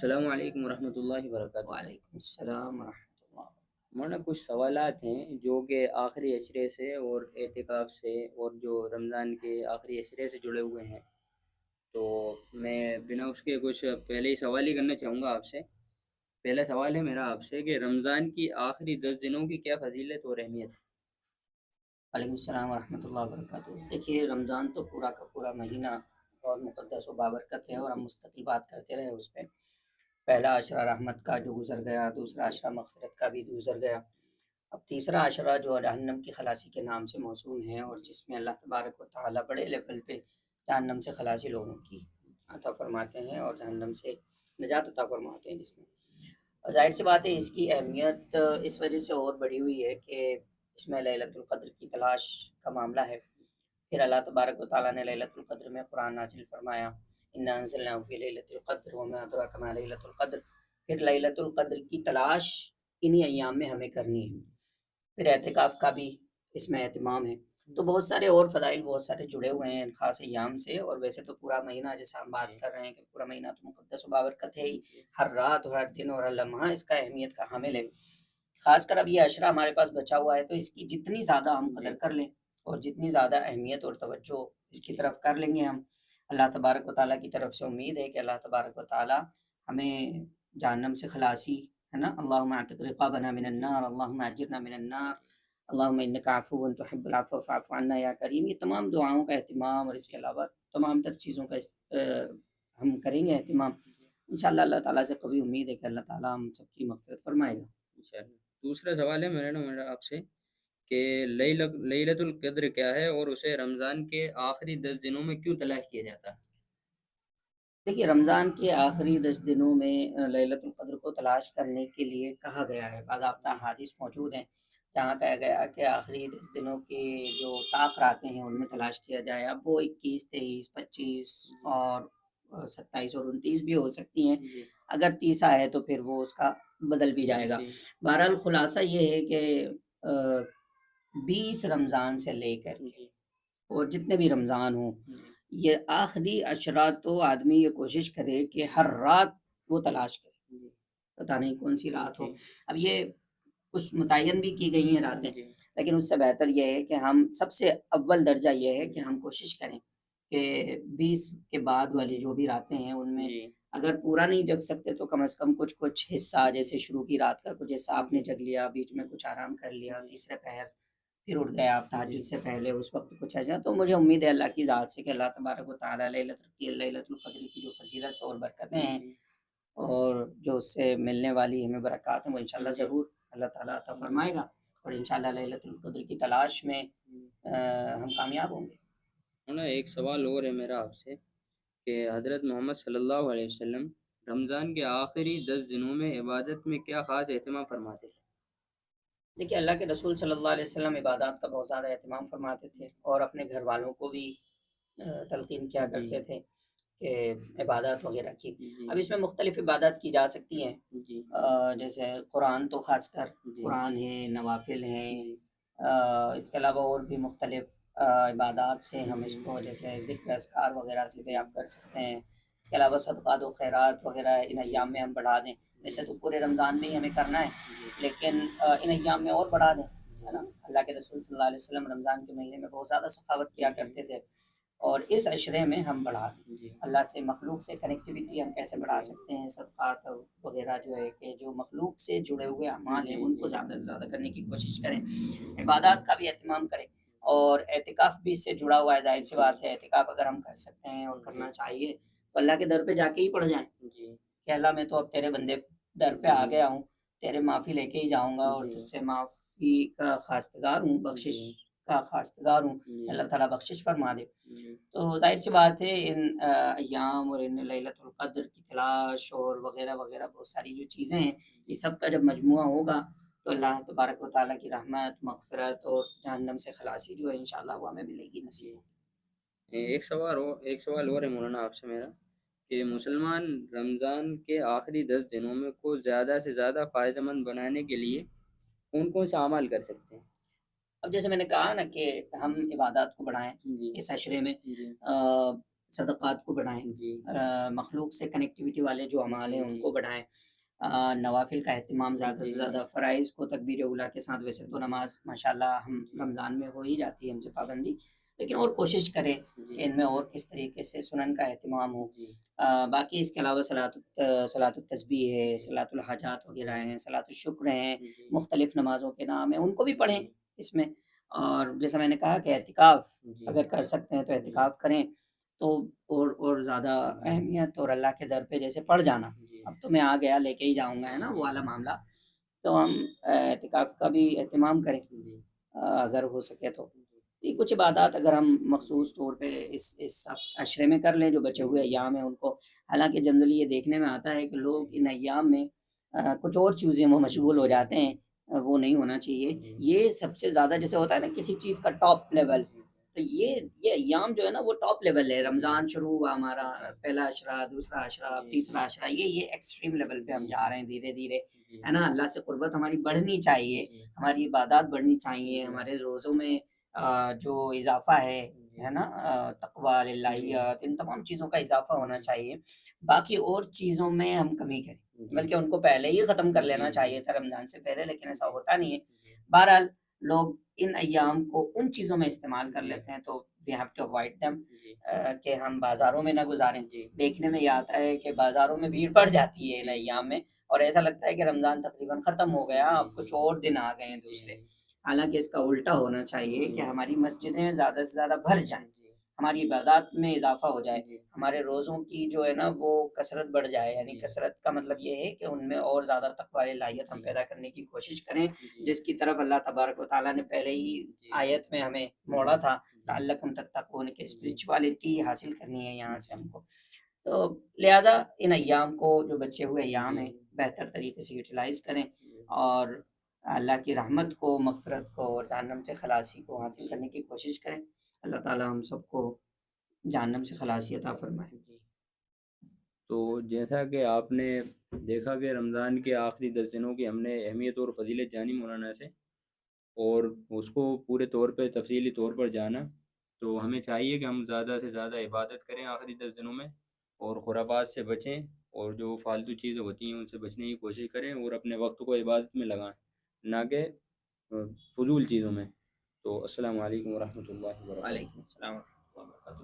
السلام علیکم ورحمۃ اللہ وبرکاتہ۔ وعلیکم السلام ورحمۃ اللہ۔ مولانا کچھ سوالات ہیں جو کہ آخری عشرے سے اور اعتکاف سے اور جو رمضان کے آخری عشرے سے جڑے ہوئے ہیں، تو میں بنا اس کے کچھ پہلے ہی سوال ہی کرنا چاہوں گا آپ سے۔ پہلا سوال ہے میرا آپ سے کہ رمضان کی آخری 10 دنوں کی کیا فضیلت اور اہمیت ہے؟ وعلیکم السلام ورحمۃ اللہ وبرکاتہ۔ دیکھیے، رمضان تو پورا کا پورا مہینہ بہت مقدس و بابرکت ہے، اور ہم مستقل بات کرتے رہے اس پہ۔ پہلا عشرہ رحمت کا جو گزر گیا، دوسرا عشرہ مغفرت کا بھی گزر گیا، اب تیسرا عشرہ جو جہنم کی خلاصی کے نام سے موسوم ہے، اور جس میں اللہ تبارک و تعالیٰ بڑے لیول پہ جہنم سے خلاصی لوگوں کی عطا فرماتے ہیں اور جہنم سے نجات عطا فرماتے ہیں، جس میں اور ظاہر سی بات ہے اس کی اہمیت اس وجہ سے اور بڑھی ہوئی ہے کہ اس میں لیلۃ القدر کی تلاش کا معاملہ ہے۔ پھر اللہ تبارک و تعالیٰ نے لیلۃ القدر میں قرآن نازل فرمایا، انا انزلناہ فی لیلۃ القدر وما ادراک ما لیلۃ القدر۔ پھر لیلۃ القدر کی تلاش انہی ایام میں ہمیں کرنی ہے۔ پھر اعتکاف کا بھی اس میں اہتمام ہے۔ تو بہت سارے اور فضائل بہت سارے جڑے ہوئے ہیں ان خاص ایام سے، اور ویسے تو پورا مہینہ جیسا ہم بات کر رہے ہیں کہ پورا مہینہ تو مقدس و بابرکت ہے ہی، ہر رات اور ہر دن اور ہر لمحہ اس کا اہمیت کا حامل ہے۔ خاص کر اب یہ عشرہ ہمارے پاس بچا ہوا ہے، تو اس کی جتنی زیادہ ہم قدر کر لیں اور جتنی زیادہ اہمیت اور توجہ اس کی طرف کر لیں گے ہم، اللہ تبارک و تعالیٰ کی طرف سے امید ہے کہ اللہ تبارک و تعالیٰ ہمیں جہنم سے خلاصی، ہے نا، اللہم اعتق رقابنا من النار، اللہم اجرنا من النار، اللہم انک عفو تحب العفو فاعف عنا یا کریم، یہ تمام دعاؤں کا اہتمام اور اس کے علاوہ تمام تر چیزوں کا ہم کریں گے اہتمام، انشاءاللہ اللہ تعالیٰ سے قوی امید ہے کہ اللہ تعالیٰ ہم سب کی مغفرت فرمائے گا۔ انشاءاللہ۔ دوسرا سوال ہے میرا آپ سے کہ لیلۃ القدر کیا ہے اور اسے رمضان کے آخری 10 دنوں میں کیوں تلاش کیا جاتا ہے؟ دیکھیے، رمضان کے آخری 10 دنوں میں لیلۃ القدر کو تلاش کرنے کے لیے کہا گیا ہے، باضابطہ احادیث موجود ہیں جہاں کہا گیا کہ آخری 10 دنوں کے جو طاق راتیں ہیں ان میں تلاش کیا جائے۔ اب وہ 21، 23، 25 اور 27 اور 29 بھی ہو سکتی ہیں، جی اگر 30 آئے تو پھر وہ اس کا بدل بھی جائے گا۔ جی بہرحال خلاصہ یہ ہے کہ 20 رمضان سے لے کر کے جی اور جتنے بھی رمضان ہوں، جی یہ آخری عشرہ تو آدمی یہ کوشش کرے کہ ہر رات وہ تلاش کرے، جی پتہ نہیں کون سی رات ہو۔ جی اب یہ کچھ متعین بھی کی گئی ہیں راتیں، جی لیکن اس سے بہتر یہ ہے کہ ہم سب سے اول درجہ یہ ہے کہ ہم کوشش کریں کہ 20 کے بعد والی جو بھی راتیں ہیں ان میں جی اگر پورا نہیں جگ سکتے تو کم از کم کچھ حصہ، جیسے شروع کی رات کا کچھ حصہ آپ نے جگ لیا، بیچ میں کچھ آرام کر لیا، تیسرے پہر پھر اٹھ گئے آپ تہجد سے پہلے، اس وقت کچھ ایسا۔ تو مجھے امید ہے اللہ کی ذات سے کہ اللہ تبارک و تعالیٰ لیلۃ القدر کی جو فضیلت اور برکتیں ہیں اور جو اس سے ملنے والی ہمیں برکات ہیں وہ انشاءاللہ ضرور اللہ تعالیٰ عطا فرمائے گا، اور انشاءاللہ لیلۃ القدر کی تلاش میں ہم کامیاب ہوں گے۔ ایک سوال اور ہے میرا آپ سے کہ حضرت محمد صلی اللہ علیہ وسلم رمضان کے آخری 10 دنوں میں عبادت میں کیا خاص اہتمام فرماتے تھے؟ دیکھیے، اللہ کے رسول صلی اللہ علیہ وسلم عبادات کا بہت زیادہ اہتمام فرماتے تھے، اور اپنے گھر والوں کو بھی تلقین کیا کرتے تھے کہ عبادات وغیرہ کی۔ جی اب اس میں مختلف عبادات کی جا سکتی ہیں، جی جیسے قرآن تو خاص کر جی قرآن ہے، نوافل ہیں، جی اس کے علاوہ اور بھی مختلف عبادات سے ہم اس کو جیسے ذکر اذکار وغیرہ سے بھی آپ کر سکتے ہیں۔ اس کے علاوہ صدقات و خیرات وغیرہ ان ایام میں ہم بڑھا دیں، ویسے تو پورے رمضان میں ہی ہمیں کرنا ہے، لیکن ان ایام میں اور بڑھا دیں، ہے نا۔ اللہ کے رسول صلی اللہ علیہ وسلم رمضان کے مہینے میں بہت زیادہ سخاوت کیا کرتے تھے، اور اس عشرے میں ہم بڑھا دیں۔ اللہ سے مخلوق سے کنیکٹیویٹی ہم کیسے بڑھا سکتے ہیں، صدقات وغیرہ جو ہے کہ جو مخلوق سے جڑے ہوئے اعمال ہیں ان کو زیادہ سے زیادہ کرنے کی کوشش کریں، عبادات کا بھی اہتمام کریں، اور اعتکاف بھی اس سے جڑا ہوا ہے۔ ظاہر سی بات ہے، اعتکاف اگر ہم کر سکتے ہیں اور کرنا چاہیے تو اللہ کے در پہ جا کے ہی پڑ جائیں کہ اللہ میں تو اب تیرے بندے در پہ آ گیا ہوں، تیرے معافی لے کے ہی جاؤں گا، اور تجھ سے معافی کا خواستگار ہوں، بخشش کا خواستگار ہوں، اللہ تعالیٰ بخشش فرما دے۔ تو ظاہر سی بات ہے ان ایام اور ان لیلۃ القدر کی تلاش اور وغیرہ وغیرہ بہت ساری جو چیزیں ہیں، یہ سب کا جب مجموعہ ہوگا تو اللہ تبارک و تعالیٰ کی رحمت، مغفرت اور جہنم سے خلاصی جو ہے انشاءاللہ وہ ہمیں ملے گی نصیب۔ ایک سوال اور ہے مولانا آپ سے میرا کہ مسلمان رمضان کے آخری 10 دنوں میں کو زیادہ سے زیادہ فائدہ مند بنانے کے لیے کون کون سے اعمال کر سکتے ہیں؟ اب جیسے میں نے کہا نا کہ ہم عبادات کو بڑھائیں جی اس عشرے میں، جی صدقات کو بڑھائیں، جی مخلوق سے کنیکٹیوٹی والے جو اعمال ہیں ان جی کو بڑھائیں، نوافل کا اہتمام زیادہ سے جی زیادہ، فرائض کو تکبیر اولیٰ کے ساتھ، ویسے تو نماز ماشاءاللہ ہم جی رمضان میں ہو ہی جاتی ہے ہم سے پابندی، لیکن اور کوشش کریں جی کہ ان میں اور کس طریقے سے سنن کا اہتمام ہو۔ جی باقی اس کے علاوہ صلاۃ التسبیح ہے، صلاۃ الحاجات وغیرہ ہیں، صلاۃ الشکر ہیں، جی مختلف نمازوں کے نام ہیں، ان کو بھی پڑھیں جی اس میں۔ اور جیسا میں نے کہا کہ اعتکاف جی اگر کر سکتے ہیں تو جی اعتکاف کریں، تو اور زیادہ اہمیت، اور اللہ کے در پہ جیسے پڑ جانا، جی اب تو میں آ گیا لے کے ہی جاؤں گا، ہے نا وہ والا معاملہ، تو ہم اعتکاف کا بھی اہتمام کریں جی اگر ہو سکے تو۔ یہ کچھ عبادات اگر ہم مخصوص طور پہ اس عشرے میں کر لیں، جو بچے ہوئے ایام ہیں ان کو، حالانکہ جنرلی یہ دیکھنے میں آتا ہے کہ لوگ ان ایام میں کچھ اور چیزیں میں مشغول ہو جاتے ہیں، وہ نہیں ہونا چاہیے۔ یہ سب سے زیادہ جیسے ہوتا ہے نا کسی چیز کا ٹاپ لیول، تو یہ ایام جو ہے نا وہ ٹاپ لیول ہے۔ رمضان شروع ہوا ہمارا، پہلا عشرہ، دوسرا عشرہ، تیسرا عشرہ، یہ ایکسٹریم لیول پہ ہم جا رہے ہیں دھیرے دھیرے، ہے نا۔ اللہ سے قربت ہماری بڑھنی چاہیے، ہماری عبادات بڑھنی چاہیے، ہمارے روزوں میں جو اضافہ ہے نا، تقویٰ، اللہیات، ان تمام چیزوں کا اضافہ ہونا چاہیے۔ باقی اور چیزوں میں ہم کمی کریں، بلکہ ان کو پہلے ہی ختم کر لینا چاہیے تھا رمضان سے پہلے، لیکن ایسا ہوتا نہیں ہے۔ بہرحال لوگ ان ایام کو ان چیزوں میں استعمال کر لیتے ہیں، تو we have to avoid them، کہ ہم بازاروں میں نہ گزاریں۔ دیکھنے میں یہ آتا ہے کہ بازاروں میں بھیڑ بڑھ جاتی ہے ان ایام میں، اور ایسا لگتا ہے کہ رمضان تقریباً ختم ہو گیا، اب کچھ اور دن آ گئے ہیں دوسرے، حالانکہ اس کا الٹا ہونا چاہیے کہ ہماری مسجدیں زیادہ سے زیادہ بھر جائیں، ہماری عبادات میں اضافہ ہو جائے، ہمارے روزوں کی جو ہے نا وہ کثرت بڑھ جائے، یعنی کثرت کا مطلب یہ ہے کہ ان میں اور زیادہ تقویٰ الہیات ہم پیدا کرنے کی کوشش کریں، جس کی طرف اللہ تبارک و تعالیٰ نے پہلے ہی آیت میں ہمیں موڑا تھا، لعلکم تتقون، کہ اسپرچوالٹی حاصل کرنی ہے یہاں سے ہم کو۔ تو لہٰذا ان ایام کو، جو بچے ہوئے ایام ہیں، بہتر طریقے سے یوٹیلائز کریں، اور اللہ کی رحمت کو، مغفرت کو، اور جہنم سے خلاصی کو حاصل کرنے کی کوشش کریں۔ اللہ تعالیٰ ہم سب کو جہنم سے خلاصی عطا فرمائے۔ تو جیسا کہ آپ نے دیکھا کہ رمضان کے آخری 10 دنوں کی ہم نے اہمیت اور فضیلت جانی مولانا سے، اور اس کو پورے طور پہ تفصیلی طور پر جانا، تو ہمیں چاہیے کہ ہم زیادہ سے زیادہ عبادت کریں آخری 10 دنوں میں، اور خرافات سے بچیں، اور جو فالتو چیزیں ہوتی ہیں ان سے بچنے کی کوشش کریں، اور اپنے وقت کو عبادت میں لگائیں، نہ کہ فضول چیزوں میں۔ تو السلام علیکم ورحمۃ اللہ وبرکاتہ۔ وعلیکم السلام ورحمۃ اللہ وبرکاتہ۔